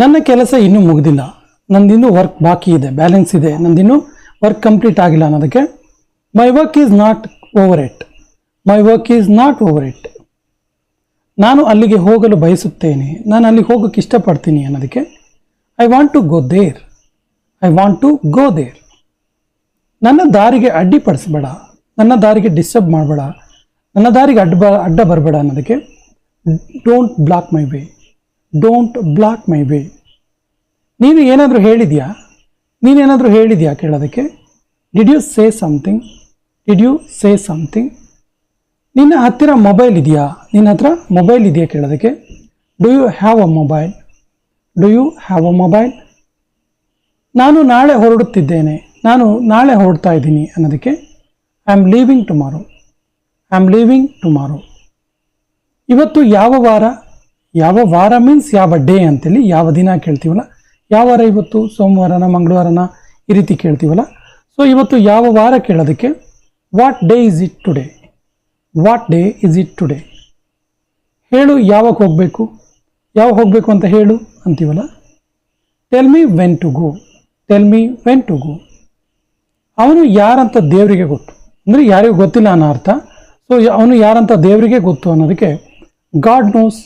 ನನ್ನ ಕೆಲಸ ಇನ್ನೂ ಮುಗಿದಿಲ್ಲ, ನಂದಿನ್ನೂ ವರ್ಕ್ ಬಾಕಿ ಇದೆ, ಬ್ಯಾಲೆನ್ಸ್ ಇದೆ, ನಂದಿನ್ನೂ ವರ್ಕ್ ಕಂಪ್ಲೀಟ್ ಆಗಿಲ್ಲ ಅನ್ನೋದಕ್ಕೆ my work is not over it, my work is not over it. ನಾನು ಅಲ್ಲಿಗೆ ಹೋಗಲು ಬಯಸುತ್ತೇನೆ, ನಾನು ಅಲ್ಲಿಗೆ ಹೋಗೋಕ್ಕೆ ಇಷ್ಟಪಡ್ತೀನಿ ಅನ್ನೋದಕ್ಕೆ I want to go there, I want to go there. ನನ್ನ ದಾರಿಗೆ ಅಡ್ಡಿಪಡಿಸಬೇಡ, ನನ್ನ ದಾರಿಗೆ ಡಿಸ್ಟರ್ಬ್ ಮಾಡಬೇಡ, ನನ್ನ ದಾರಿಗೆ ಅಡ್ಡ ಬರಬೇಡ ಅನ್ನೋದಕ್ಕೆ don't block my way, don't block my way. ನೀನು ಏನಾದರೂ ಹೇಳಿದ್ಯಾ, ನೀನೇನಾದರೂ ಹೇಳಿದ್ಯಾ ಕೇಳೋದಕ್ಕೆ did you say something, did you say something. ನಿನ್ನ ಹತ್ತಿರ ಮೊಬೈಲ್ ಇದೆಯಾ, ನಿನ್ನ ಹತ್ರ ಮೊಬೈಲ್ ಇದೆಯಾ ಕೇಳೋದಕ್ಕೆ do you have a mobile, do you have a mobile. ನಾನು ನಾಳೆ ಹೊರಡುತ್ತಿದ್ದೇನೆ, ನಾನು ನಾಳೆ ಹೊರಡ್ತಾ ಇದ್ದೀನಿ ಅನ್ನೋದಕ್ಕೆ I am leaving tomorrow, I am leaving tomorrow. ಇವತ್ತು ಯಾವ ವಾರ, ಯಾವ ವಾರ ಮೀನ್ಸ್ ಯಾವ ಡೇ ಅಂತೇಳಿ ಯಾವ ದಿನ ಕೇಳ್ತೀವಲ್ಲ, ಯಾವ ವಾರ ಇವತ್ತು, ಸೋಮವಾರನ ಮಂಗಳವಾರನ ಈ ರೀತಿ ಕೇಳ್ತೀವಲ್ಲ. ಸೊ ಇವತ್ತು ಯಾವ ವಾರ ಕೇಳೋದಕ್ಕೆ what day is it today, what day is it today. ಹೇಳು ಯಾವಾಗ ಹೋಗಬೇಕು, ಯಾವಾಗ ಹೋಗಬೇಕು ಅಂತ ಹೇಳು ಅಂತೀವಲ್ಲ. Tell me when to go, tell me when to go. ಅವನು ಯಾರಂತ ದೇವರಿಗೆ ಗೊತ್ತು, ಅಂದರೆ ಯಾರಿಗೂ ಗೊತ್ತಿಲ್ಲ ಅನ್ನೋ ಅರ್ಥ. ಸೊ ಅವನು ಯಾರಂತ ದೇವರಿಗೆ ಗೊತ್ತು ಅನ್ನೋದಕ್ಕೆ God knows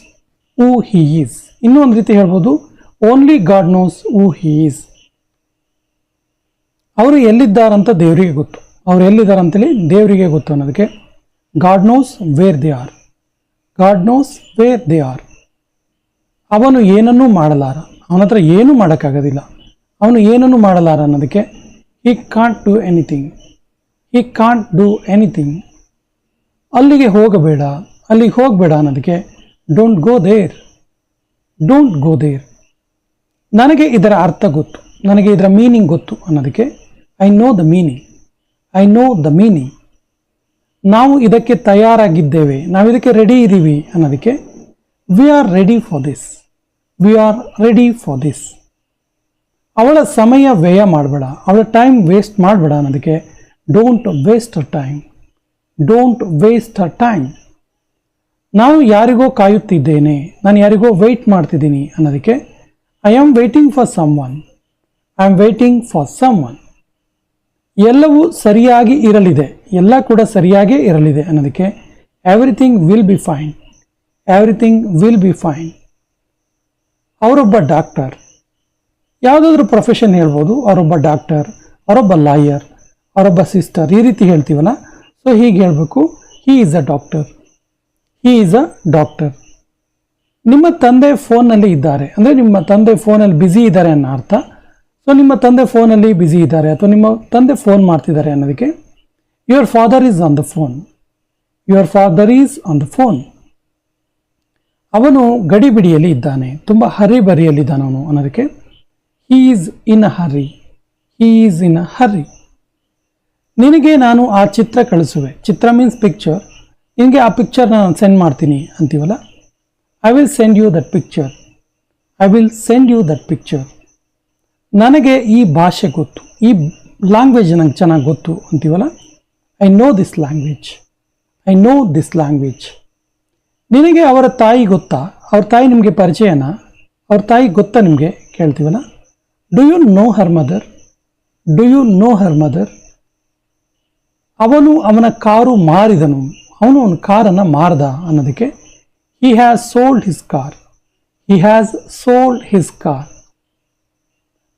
who he is. ಇನ್ನೂ ಒಂದು ರೀತಿ ಹೇಳ್ಬೋದು, only God knows who he is. ಅವರು ಎಲ್ಲಿದ್ದಾರಂತ ದೇವರಿಗೆ ಗೊತ್ತು, ಅವರು ಎಲ್ಲಿದ್ದಾರಂತೇಳಿ ದೇವರಿಗೆ ಗೊತ್ತು ಅನ್ನೋದಕ್ಕೆ God knows where they are, God knows where they are. ಅವನು ಏನನ್ನೂ ಮಾಡಲಾರ, ಅವನ ಹತ್ರ ಏನೂ ಮಾಡೋಕ್ಕಾಗೋದಿಲ್ಲ, ಅವನು ಏನನ್ನೂ ಮಾಡಲಾರ ಅನ್ನೋದಕ್ಕೆ he can't do anything, he can't do anything. ಅಲ್ಲಿಗೆ ಹೋಗಬೇಡ, ಅಲ್ಲಿಗೆ ಹೋಗಬೇಡ ಅನ್ನೋದಕ್ಕೆ don't go there, don't go there. ನನಗೆ ಇದರ ಅರ್ಥ ಗೊತ್ತು, ನನಗೆ ಇದರ ಮೀನಿಂಗ್ ಗೊತ್ತು ಅನ್ನೋದಕ್ಕೆ I know the meaning, I know the meaning. ನಾವು ಇದಕ್ಕೆ ತಯಾರಾಗಿದ್ದೇವೆ, ನಾವು ಇದಕ್ಕೆ ರೆಡಿ ಇದ್ದೀವಿ ಅನ್ನೋದಕ್ಕೆ we are ready for this, we are ready for this. ಅವಳ ಸಮಯ ವ್ಯಯ ಮಾಡಬೇಡ, ಅವಳ ಟೈಮ್ ವೇಸ್ಟ್ ಮಾಡಬೇಡ ಅನ್ನೋದಕ್ಕೆ don't waste a time, don't waste a time. ನಾನು ಯಾರಿಗೋ ಕಾಯುತ್ತಿದ್ದೇನೆ, ನಾನು ಯಾರಿಗೋ ವೆಯ್ಟ್ ಮಾಡ್ತಿದ್ದೀನಿ ಅನ್ನೋದಕ್ಕೆ I am waiting for someone, I am waiting for someone. ಎಲ್ಲವೂ ಸರಿಯಾಗಿ ಇರಲಿದೆ, ಎಲ್ಲ ಕೂಡ ಸರಿಯಾಗೇ ಇರಲಿದೆ ಅನ್ನೋದಕ್ಕೆ everything will be fine, everything will be fine. ಅವರೊಬ್ಬ ಡಾಕ್ಟರ್, ಯಾವುದಾದ್ರೂ ಪ್ರೊಫೆಷನ್ ಹೇಳ್ಬೋದು, ಅವರೊಬ್ಬ ಡಾಕ್ಟರ್, ಅವರೊಬ್ಬ ಲಾಯರ್, ಅವರೊಬ್ಬ ಸಿಸ್ಟರ್, ಈ ರೀತಿ ಹೇಳ್ತೀವಲ್ಲ. ಸೊ ಹೀಗೆ ಹೇಳಬೇಕು, he is a doctor, he is a doctor. ನಿಮ್ಮ ತಂದೆ ಫೋನ್ನಲ್ಲಿ ಇದ್ದಾರೆ ಅಂದರೆ ನಿಮ್ಮ ತಂದೆ ಫೋನಲ್ಲಿ ಬ್ಯುಸಿ ಇದ್ದಾರೆ ಅನ್ನೋ ಅರ್ಥ. ಸೊ ನಿಮ್ಮ ತಂದೆ ಫೋನಲ್ಲಿ ಬ್ಯುಸಿ ಇದ್ದಾರೆ ಅಥವಾ ನಿಮ್ಮ ತಂದೆ ಫೋನ್ ಮಾಡ್ತಿದ್ದಾರೆ ಅನ್ನೋದಕ್ಕೆ your father is on the phone, your father is on the phone. ಅವನು ಗಡಿಬಿಡಿಯಲ್ಲಿ ಇದ್ದಾನೆ, ತುಂಬ ಹರಿಬರಿಯಲ್ಲಿದ್ದಾನೆ ಅವನು ಅನ್ನೋದಕ್ಕೆ he is in a Hari, he is in ಅ ಹರಿ. ನಿನಗೆ ನಾನು ಆ ಚಿತ್ರ ಕಳಿಸುವೆ, ಚಿತ್ರ ಮೀನ್ಸ್ ಪಿಕ್ಚರ್, ನಿನಗೆ ಆ ಪಿಕ್ಚರ್ನ ನಾನು ಸೆಂಡ್ ಮಾಡ್ತೀನಿ ಅಂತೀವಲ್ಲ. I will send you that picture, I will send you that picture. ನನಗೆ ಈ ಭಾಷೆ ಗೊತ್ತು, ಈ ಲ್ಯಾಂಗ್ವೇಜ್ ನಂಗೆ ಚೆನ್ನಾಗಿ ಗೊತ್ತು ಅಂತೀವಲ್ಲ. I know this language, I know this language. ನಿನಗೆ ಅವರ ತಾಯಿ ಗೊತ್ತಾ, ಅವ್ರ ತಾಯಿ ನಿಮಗೆ ಪರಿಚಯನಾ, ಅವ್ರ ತಾಯಿ ಗೊತ್ತಾ ನಿಮಗೆ ಕೇಳ್ತೀವಲ್ಲ. Do you know her mother, do you know her mother. ಅವನು ಅವನ ಕಾರು ಮಾರಿದನು, ಅವನು ಅವನ ಕಾರನ್ನು ಮಾರ್ದ ಅನ್ನೋದಕ್ಕೆ he has sold his car, he has sold his car.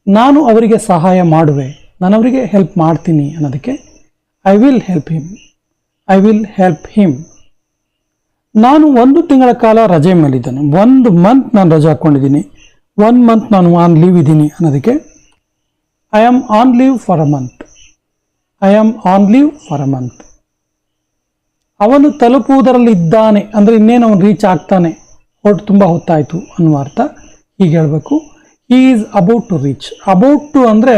ನಾನು ಅವರಿಗೆ ಸಹಾಯ ಮಾಡುವೆ, ನಾನು ಅವರಿಗೆ ಹೆಲ್ಪ್ ಮಾಡ್ತೀನಿ ಅನ್ನೋದಕ್ಕೆ I will help him, I will help him. ನಾನು 1 ತಿಂಗಳ ಕಾಲ ರಜೆ ಮೇಲಿದ್ದೇನೆ, 1 ಮಂತ್ ನಾನು ರಜೆ ಹಾಕ್ಕೊಂಡಿದ್ದೀನಿ, 1 ಮಂತ್ ನಾನು ಆನ್ ಲೀವ್ ಇದ್ದೀನಿ ಅನ್ನೋದಕ್ಕೆ I am on leave for a month, I am on leave for a month. ಅವನು ತಲುಪುವುದರಲ್ಲಿದ್ದಾನೆ ಅಂದರೆ ಇನ್ನೇನು ಅವನು ರೀಚ್ ಆಗ್ತಾನೆ, ತುಂಬ ಹೊತ್ತಾಯಿತು ಅನ್ನುವ ಅರ್ಥ. ಹೀಗೆ ಹೇಳಬೇಕು, he is about to reach. About to ಅಂದರೆ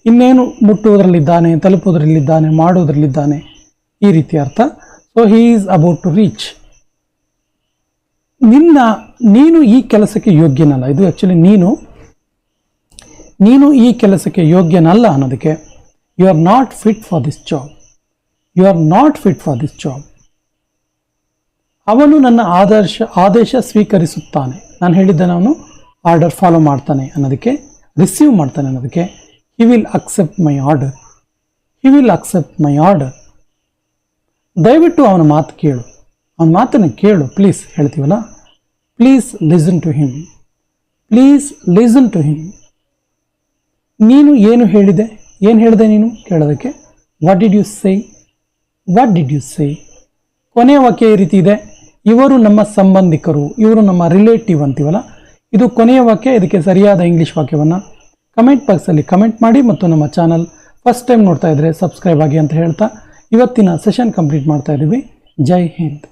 ಇನ್ನೇನು ಮುಟ್ಟುವುದರಲ್ಲಿದ್ದಾನೆ, ತಲುಪುವುದರಲ್ಲಿದ್ದಾನೆ, ಮಾಡುವುದರಲ್ಲಿದ್ದಾನೆ, ಈ ರೀತಿ ಅರ್ಥ. So he is about to reach. ನೀನು ಈ ಕೆಲಸಕ್ಕೆ ಯೋಗ್ಯನಲ್ಲ, ಇದು ಆ್ಯಕ್ಚುಲಿ ನೀನು ಈ ಕೆಲಸಕ್ಕೆ ಯೋಗ್ಯನಲ್ಲ ಅನ್ನೋದಕ್ಕೆ you are not fit for this job, you are not fit for this job. ಅವನು ನನ್ನ ಆದೇಶ ಸ್ವೀಕರಿಸುತ್ತಾನೆ, ನಾನು ಹೇಳಿದ್ದೇನೆ ಆರ್ಡರ್ ಫಾಲೋ ಮಾಡ್ತಾನೆ ಅನ್ನೋದಕ್ಕೆ, ರಿಸೀವ್ ಮಾಡ್ತಾನೆ ಅನ್ನೋದಕ್ಕೆ he will accept my order, he will accept my order. ದಯವಿಟ್ಟು ಅವನ ಮಾತು ಕೇಳು, ಅವನ ಮಾತನ್ನು ಕೇಳು ಪ್ಲೀಸ್ ಹೇಳ್ತೀವಲ್ಲ, please listen to him, please listen to him. ನೀನು ಏನು ಹೇಳಿದೆ ನೀನು ಕೇಳೋದಕ್ಕೆ what did you say, what did you say. ಕೊನೆಯ ವಾಕ್ಯ ಈ ರೀತಿ ಇದೆ, ಇವರು ನಮ್ಮ ಸಂಬಂಧಿಕರು, ಇವರು ನಮ್ಮ ರಿಲೇಟಿವ್ ಅಂತೀವಲ್ಲ, ಇದು ಕೊನೆಯ ವಾಕ್ಯ. ಇದಕ್ಕೆ ಸರಿಯಾದ ಇಂಗ್ಲೀಷ್ ವಾಕ್ಯವನ್ನು ಕಮೆಂಟ್ ಬಾಕ್ಸಲ್ಲಿ ಕಮೆಂಟ್ ಮಾಡಿ, ಮತ್ತು ನಮ್ಮ ಚಾನಲ್ ಫಸ್ಟ್ ಟೈಮ್ ನೋಡ್ತಾ ಇದ್ದರೆ ಸಬ್ಸ್ಕ್ರೈಬ್ ಆಗಿ ಅಂತ ಹೇಳ್ತಾ ಇವತ್ತಿನ ಸೆಷನ್ ಕಂಪ್ಲೀಟ್ ಮಾಡ್ತಾ ಇದ್ದೀವಿ. ಜೈ ಹಿಂದ್.